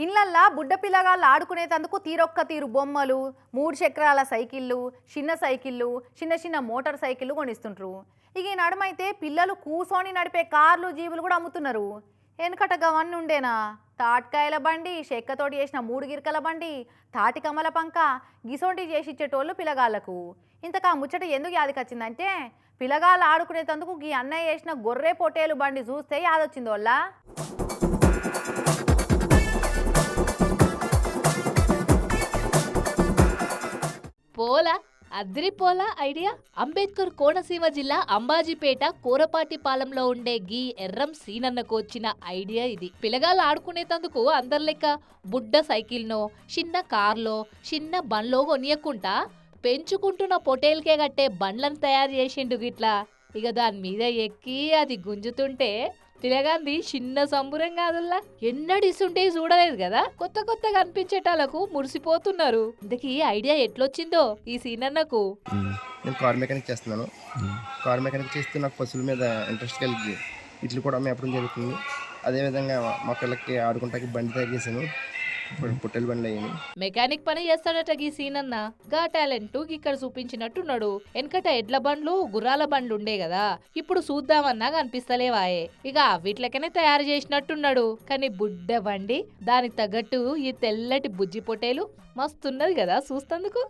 ఇళ్ళల్లా బుడ్డ పిల్లగాళ్ళు ఆడుకునేటందుకు తీరొక్క తీరు బొమ్మలు, 3 చక్రాల సైకిళ్ళు, చిన్న చిన్న మోటార్ సైకిళ్ళు కొనిస్తుంటారు. ఇక ఈ నడుమైతే పిల్లలు కూసోని నడిపే కార్లు, జీబులు కూడా అమ్ముతున్నారు. వెనకట గవన్నీ ఉండేనా? తాటికాయల బండి, చెక్కతోటి చేసిన 3 గిరకల బండి, తాటి కమల పంక గిసోంటి చేసి ఇచ్చేటోళ్ళు పిల్లగాళ్లకు. ఇంతకా ముచ్చట ఎందుకు యాదికొచ్చిందంటే పిల్లగాళ్ళు ఆడుకునేటందుకు ఈ అన్నయ్య చేసిన గొర్రె పొట్టేలు బండి చూస్తే యాదొచ్చింది వాళ్ళ. పోలా అద్రిపోలా ఐడియా. అంబేద్కర్ కోనసీమ జిల్లా అంబాజీపేట కోరపాటిపాలెంలో ఉండే గీ ఎర్రం సీనన్నకు వచ్చిన ఐడియా ఇది. పిల్లగాళ్ళు ఆడుకునేటందుకు అందరి లెక్క బుడ్డ సైకిల్నో, చిన్న కార్లో, చిన్న బండ్లో కొనియకుండా పెంచుకుంటున్న పొటేల్కే కట్టే బండ్లను తయారు చేసిండు గిట్లా. ఇక దాని మీద ఎక్కి అది గుంజుతుంటే పిల్లగాంది చిన్న సంబురం కాదుల్లా. ఎన్నడిస్తుంటే చూడలేదు కదా. కొత్త కొత్తగా అనిపించేటాలకు మురిసిపోతున్నారు. ఇంతకీ ఐడియా ఎట్లొచ్చిందో ఈ సీనన్నకు. నేను కార్ మెకానిక్ చేస్తున్నాను. కార్ మెకానిక్ చేస్తూ నాకు పశువుల మీద ఇంట్రెస్ట్ కలిగి ఇట్లు కూడా మేపడం జరుగుతుంది. అదేవిధంగా మా పిల్లలకి ఆడుకుంటాకి బండి తయారు చేశాను. పొట్టెల బండి అయ్యింది. మెకానిక్ పని చేస్తాడట గీ సీనన్న. గా టాలెంట్ ఇక్కడ చూపించినట్టున్నాడు. వెనకట ఎడ్ల బండ్లు, గుర్రాల బండ్లు ఉండే కదా, ఇప్పుడు చూద్దామన్నా కనిపిస్తలేవాయే. ఇక వీటిలకనే తయారు చేసినట్టున్నాడు. కానీ బుడ్డ బండి, దానికి తగ్గట్టు ఈ తెల్లటి బుజ్జి పొట్టేలు మస్తున్నది కదా చూస్తందుకు.